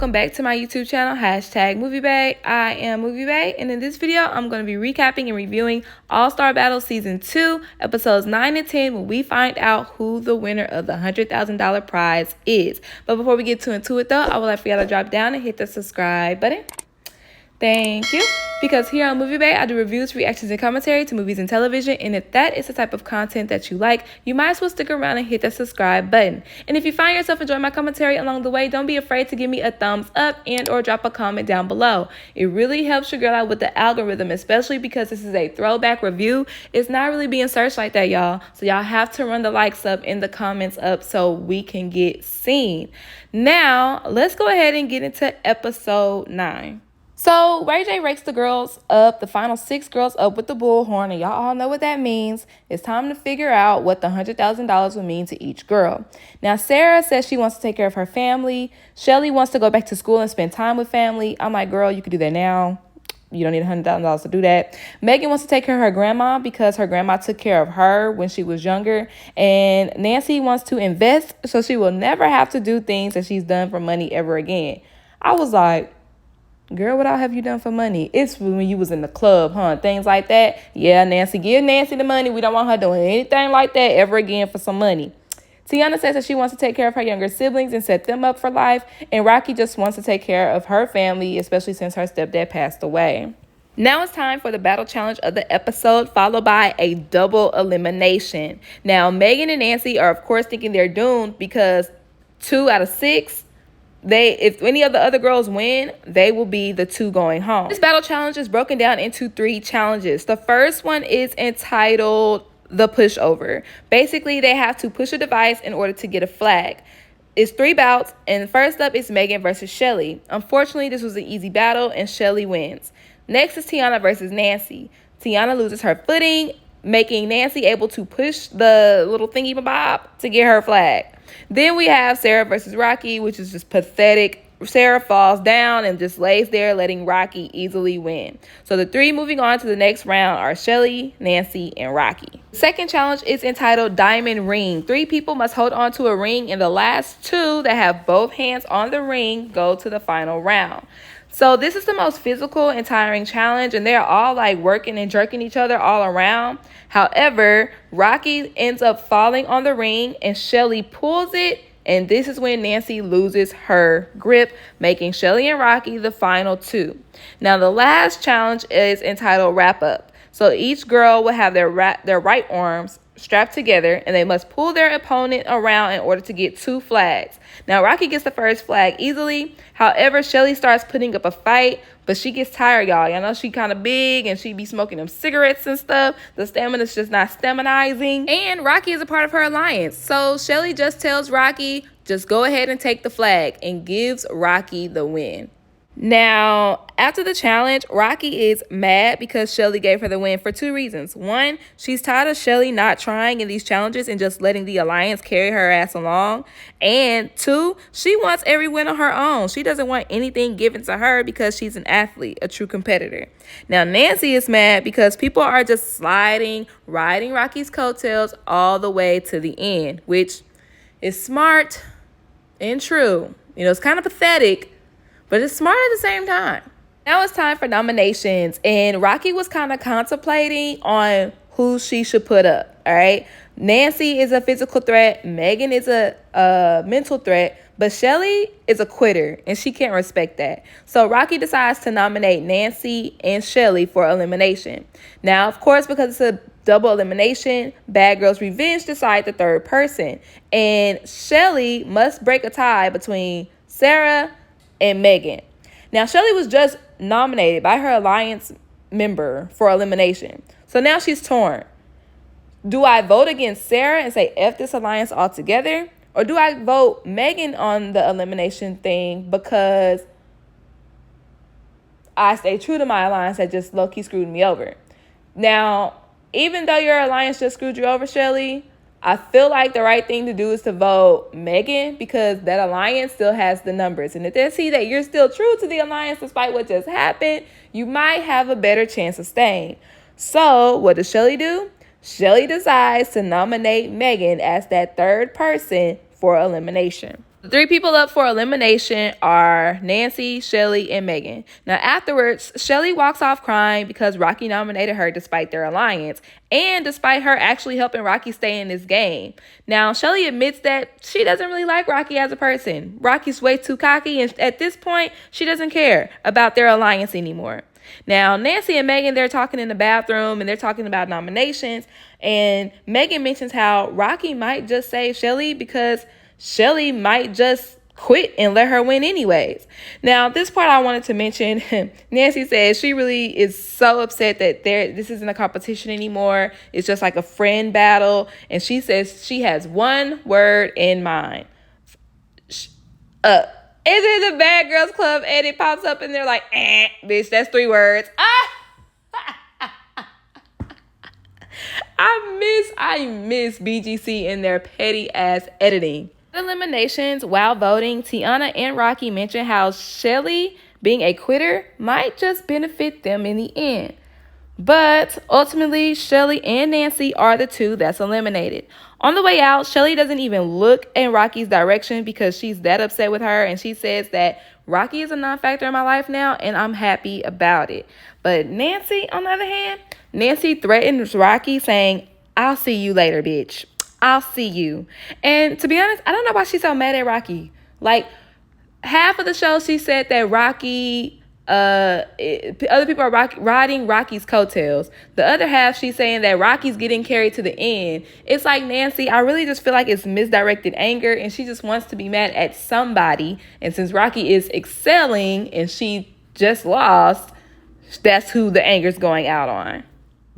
welcome back to my YouTube channel, #MovieBae. I am MovieBae, and in this video, I'm going to be recapping and reviewing All-Star Battle Season 2, Episodes 9 and 10, when we find out who the winner of the $100,000 prize is. But before we get too into it, though, I would like for y'all to drop down and hit the subscribe button. Thank you. Because here on MovieBae, I do reviews, reactions, and commentary to movies and television. And if that is the type of content that you like, you might as well stick around and hit that subscribe button. And if you find yourself enjoying my commentary along the way, don't be afraid to give me a thumbs up and or drop a comment down below. It really helps your girl out with the algorithm, especially because this is a throwback review. It's not really being searched like that, y'all. So y'all have to run the likes up and the comments up so we can get seen. Now, let's go ahead and get into episode 9. So Ray J rakes the girls up, the final 6 girls up with the bullhorn, and y'all all know what that means. It's time to figure out what the $100,000 would mean to each girl. Now, Sarah says she wants to take care of her family. Shelly wants to go back to school and spend time with family. I'm like, girl, you could do that now. You don't need $100,000 to do that. Megan wants to take care of her grandma because her grandma took care of her when she was younger. And Nancy wants to invest so she will never have to do things that she's done for money ever again. I was like, girl, what all have you done for money? It's when you was in the club, huh? Things like that. Yeah, Nancy, give Nancy the money. We don't want her doing anything like that ever again for some money. Tiana says that she wants to take care of her younger siblings and set them up for life. And Rocky just wants to take care of her family, especially since her stepdad passed away. Now it's time for the battle challenge of the episode, followed by a double elimination. Now, Megan and Nancy are, of course, thinking they're doomed because 2 out of 6, if any of the other girls win, they will be the 2 going home. This battle challenge is broken down into 3 challenges. The first one is entitled the Pushover. Basically, they have to push a device in order to get a flag. It's 3 bouts, and first up is Megan versus Shelly. Unfortunately, this was an easy battle, and Shelly wins. Next is Tiana versus Nancy. Tiana loses her footing, making Nancy able to push the little thingy bob to get her flag. Then we have Sarah versus Rocky, which is just pathetic. Sarah falls down and just lays there, letting Rocky easily win. So the 3 moving on to the next round are Shelly, Nancy, and Rocky. Second challenge is entitled Diamond Ring. 3 people must hold on to a ring, and the last 2 that have both hands on the ring go to the final round. So this is the most physical and tiring challenge, and they're all like working and jerking each other all around. However, Rocky ends up falling on the ring, and Shelly pulls it, and this is when Nancy loses her grip, making Shelly and Rocky the final 2. Now, the last challenge is entitled Wrap Up. So each girl will have their right arms strapped together, and they must pull their opponent around in order to get 2 flags. Now, Rocky gets the first flag easily. However, Shelly starts putting up a fight, but she gets tired, y'all. Y'all know she kind of big, and she be smoking them cigarettes and stuff. The stamina's just not staminizing. And Rocky is a part of her alliance. So Shelly just tells Rocky, just go ahead and take the flag, and gives Rocky the win. Now, after the challenge, Rocky is mad because Shelly gave her the win for 2 reasons. 1, she's tired of Shelly not trying in these challenges and just letting the alliance carry her ass along. And 2, she wants every win on her own. She doesn't want anything given to her because she's an athlete, a true competitor. Now, Nancy is mad because people are just riding Rocky's coattails all the way to the end, which is smart and true. You know, it's kind of pathetic, but it's smart at the same time. Now it's time for nominations, and Rocky was kind of contemplating on who she should put up, all right? Nancy is a physical threat. Megan is a mental threat, but Shelly is a quitter, and she can't respect that. So Rocky decides to nominate Nancy and Shelly for elimination. Now, of course, because it's a double elimination, Bad Girls Revenge decide the 3rd person, and Shelly must break a tie between Sarah and Megan. Now, Shelly was just nominated by her alliance member for elimination. So now she's torn. Do I vote against Sarah and say F this alliance altogether? Or do I vote Megan on the elimination thing because I stay true to my alliance that just low-key screwed me over? Now, even though your alliance just screwed you over, Shelly, I feel like the right thing to do is to vote Megan because that alliance still has the numbers. And if they see that you're still true to the alliance despite what just happened, you might have a better chance of staying. So what does Shelly do? Shelly decides to nominate Megan as that 3rd person for elimination. The three people up for elimination are Nancy, Shelly, and Megan. Now, afterwards, Shelly walks off crying because Rocky nominated her despite their alliance and despite her actually helping Rocky stay in this game. Now, Shelly admits that she doesn't really like Rocky as a person. Rocky's way too cocky, and at this point, she doesn't care about their alliance anymore. Now, Nancy and Megan, they're talking in the bathroom, and they're talking about nominations, and Megan mentions how Rocky might just save Shelly because Shelly might just quit and let her win anyways. Now, this part I wanted to mention. Nancy says she really is so upset that this isn't a competition anymore. It's just like a friend battle. And she says she has one word in mind. Is it the Bad Girls Club? And it pops up and they're like, bitch, that's 3 words. I miss BGC and their petty ass editing. Eliminations, while voting, Tiana and Rocky mention how Shelly being a quitter might just benefit them in the end. But ultimately, Shelly and Nancy are the 2 that's eliminated. On the way out, Shelly doesn't even look in Rocky's direction because she's that upset with her, and she says that Rocky is a non-factor in my life now, and I'm happy about it. But Nancy, on the other hand, Nancy threatens Rocky saying, "I'll see you later, bitch. I'll see you." And to be honest, I don't know why she's so mad at Rocky. Like, half of the show she said that Rocky, other people are riding Rocky's coattails. The other half she's saying that Rocky's getting carried to the end. It's like, Nancy, I really just feel like it's misdirected anger, and she just wants to be mad at somebody. And since Rocky is excelling and she just lost, that's who the anger's going out on.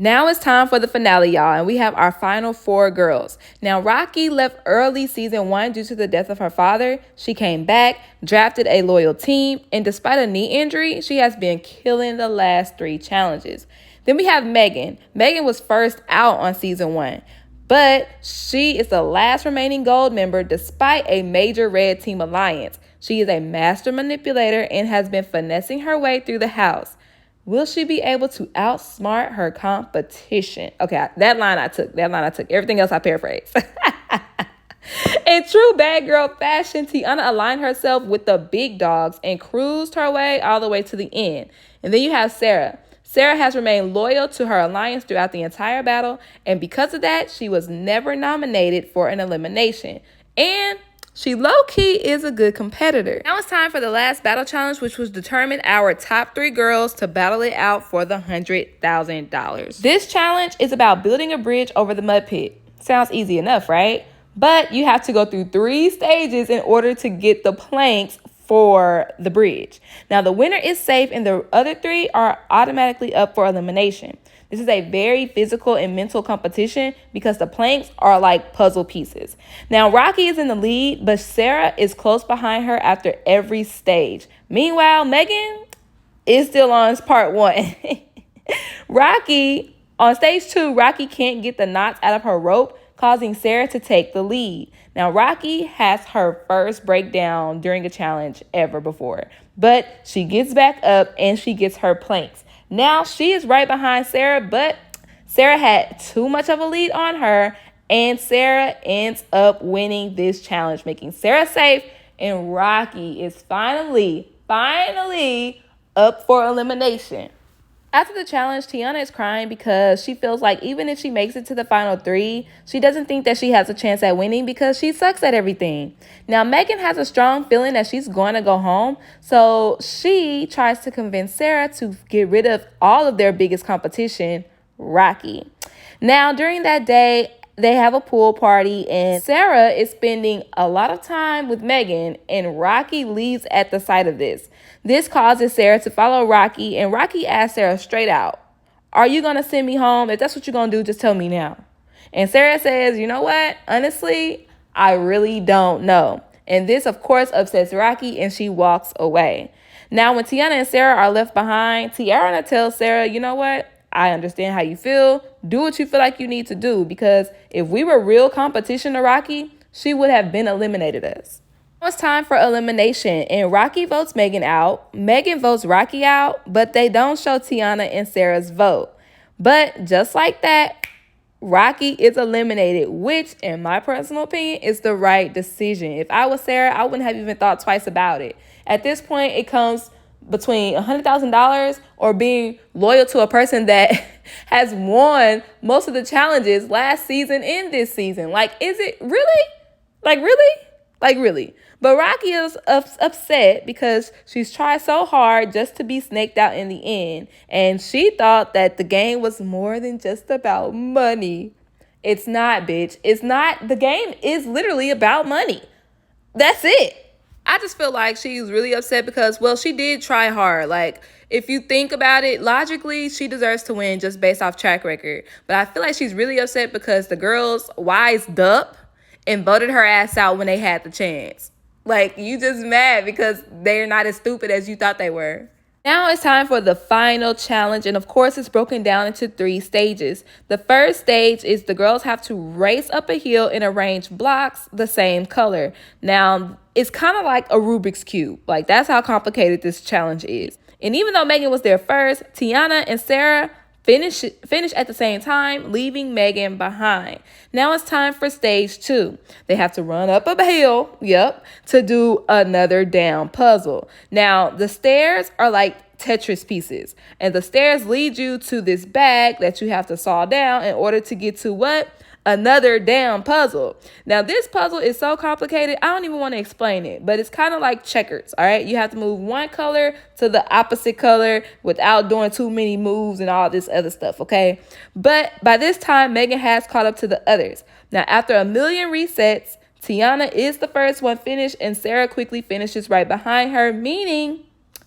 Now it's time for the finale, y'all, and we have our final 4 girls. Now, Rocky left early season 1 due to the death of her father. She came back, drafted a loyal team, and despite a knee injury, she has been killing the last 3 challenges. Then we have Megan. Megan was first out on season 1, but she is the last remaining gold member despite a major red team alliance. She is a master manipulator and has been finessing her way through the house. Will she be able to outsmart her competition? Okay, that line I took. Everything else I paraphrased. In true bad girl fashion, Tiana aligned herself with the big dogs and cruised her way all the way to the end. And then you have Sarah. Sarah has remained loyal to her alliance throughout the entire battle, and because of that, she was never nominated for an elimination. And she low-key is a good competitor. Now it's time for the last battle challenge, which was determine our top 3 girls to battle it out for the $100,000. This challenge is about building a bridge over the mud pit. Sounds easy enough, right? But you have to go through 3 stages in order to get the planks for the bridge. Now, the winner is safe and the other 3 are automatically up for elimination. This is a very physical and mental competition because the planks are like puzzle pieces. Now, Rocky is in the lead, but Sarah is close behind her after every stage. Meanwhile, Megan is still on part 1. On stage 2, Rocky can't get the knots out of her rope, causing Sarah to take the lead. Now, Rocky has her first breakdown during a challenge ever before, but she gets back up and she gets her planks. Now she is right behind Sarah, but Sarah had too much of a lead on her, and Sarah ends up winning this challenge, making Sarah safe, and Rocky is finally up for elimination. After the challenge, Tiana is crying because she feels like even if she makes it to the final 3, she doesn't think that she has a chance at winning because she sucks at everything. Now, Megan has a strong feeling that she's going to go home, so she tries to convince Sarah to get rid of all of their biggest competition, Rocky. Now, during that day, they have a pool party, and Sarah is spending a lot of time with Megan, and Rocky leaves at the sight of this. This causes Sarah to follow Rocky, and Rocky asks Sarah straight out, "Are you going to send me home? If that's what you're going to do, just tell me now." And Sarah says, "You know what? Honestly, I really don't know." And this, of course, upsets Rocky, and she walks away. Now, when Tiana and Sarah are left behind, Tiana tells Sarah, "You know what? I understand how you feel. Do what you feel like you need to do, because if we were real competition to Rocky, she would have been eliminated us." It's time for elimination, and Rocky votes Megan out. Megan votes Rocky out, but they don't show Tiana and Sarah's vote. But just like that, Rocky is eliminated, which, in my personal opinion, is the right decision. If I was Sarah, I wouldn't have even thought twice about it. At this point, it comes between $100,000 or being loyal to a person that has won most of the challenges last season and this season. Like, is it really? Like, really? Like, really? But Rocky is upset because she's tried so hard just to be snaked out in the end. And she thought that the game was more than just about money. It's not, bitch. It's not. The game is literally about money. That's it. I just feel like she's really upset because, well, she did try hard. Like, if you think about it, logically, she deserves to win just based off track record. But I feel like she's really upset because the girls wised up and voted her ass out when they had the chance. Like, you just mad because they're not as stupid as you thought they were. Now it's time for the final challenge, and of course it's broken down into 3 stages. The first stage is the girls have to race up a hill and arrange blocks the same color. Now, it's kind of like a Rubik's Cube. Like, that's how complicated this challenge is. And even though Megan was there first, Tiana and Sarah finish at the same time, leaving Megan behind. Now it's time for stage 2. They have to run up a hill, to do another down puzzle. Now, the stairs are like Tetris pieces, and the stairs lead you to this bag that you have to saw down in order to get to what? Another down puzzle. Now, this puzzle is so complicated, I don't even want to explain it, but it's kind of like checkers, all right? You have to move one color to the opposite color without doing too many moves and all this other stuff, okay? But by this time, Megan has caught up to the others. Now, after a million resets, Tiana is the first one finished, and Sarah quickly finishes right behind her, meaning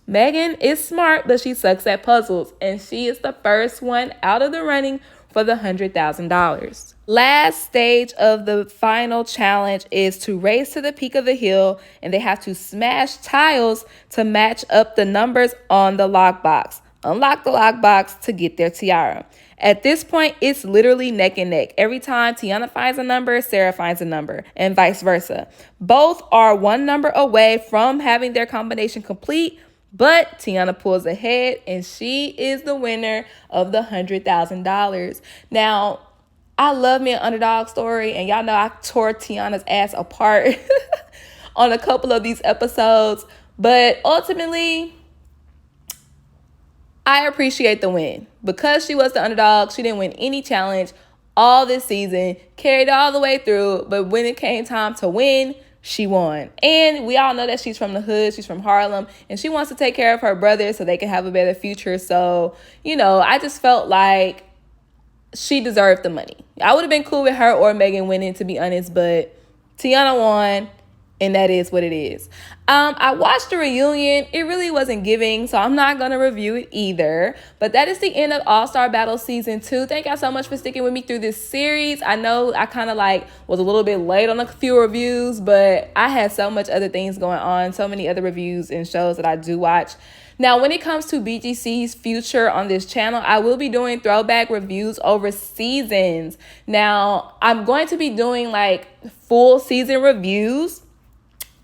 Megan is smart, but she sucks at puzzles, and she is the first one out of the running for the $100,000. Last stage of the final challenge is to race to the peak of the hill, and they have to smash tiles to match up the numbers on the lockbox. Unlock the lockbox to get their tiara. At this point, it's literally neck and neck. Every time Tiana finds a number, Sarah finds a number, and vice versa. Both are one number away from having their combination complete, but Tiana pulls ahead, and she is the winner of the $100,000. Now, I love me an underdog story, and y'all know I tore Tiana's ass apart on a couple of these episodes, but ultimately, I appreciate the win. Because she was the underdog, she didn't win any challenge all this season, carried all the way through, but when it came time to win, she won. And we all know that she's from the hood, she's from Harlem, and she wants to take care of her brothers so they can have a better future. So, I just felt like she deserved the money. I would have been cool with her or Megan winning, to be honest, but Tiana won, and that is what it is. I watched the reunion. It really wasn't giving, so I'm not going to review it either. But that is the end of All-Star Battle Season 2. Thank y'all so much for sticking with me through this series. I know I kind of was a little bit late on a few reviews, but I had so much other things going on, so many other reviews and shows that I do watch. Now, when it comes to BGC's future on this channel, I will be doing throwback reviews over seasons. Now, I'm going to be doing full season reviews.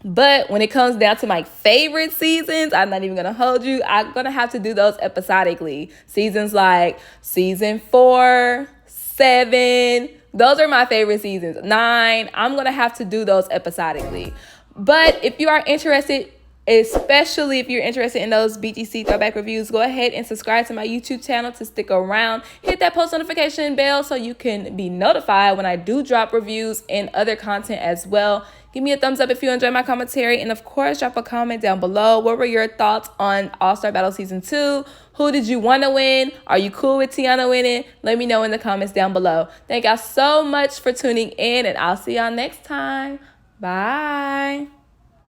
But when it comes down to my favorite seasons, I'm not even going to hold you. I'm going to have to do those episodically. Seasons like season 4, 7, those are my favorite seasons. 9, I'm going to have to do those episodically. But if you are interested, especially if you're interested in those BGC throwback reviews, go ahead and subscribe to my YouTube channel to stick around. Hit that post notification bell so you can be notified when I do drop reviews and other content as well. Give me a thumbs up if you enjoy my commentary. And of course, drop a comment down below. What were your thoughts on All-Star Battle Season 2? Who did you want to win? Are you cool with Tiana winning? Let me know in the comments down below. Thank y'all so much for tuning in, and I'll see y'all next time. Bye.